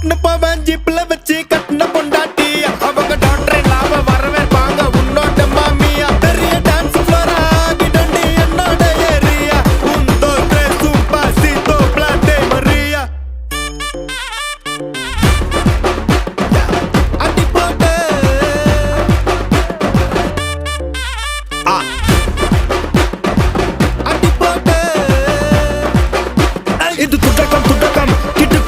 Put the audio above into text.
கூட்டுன்னு போவேன் ஜீப்ல வச்சு கட்டின பொண்டாட்டி அவங்க டாக்டர் இல்லாம வரவேற்பாங்க உன்னோட மாமியா பெரிய டான்ஸ் ஃப்ளோரா கிடண்டி என்னோட ஏரியா உந்தோ ட்ரெஸ்ஸும் பாசித்தோ பிளாட்டே மரியா அடி போட்டு அடி போட்டு இது துடக்கம் துடக்கம் கிட்டு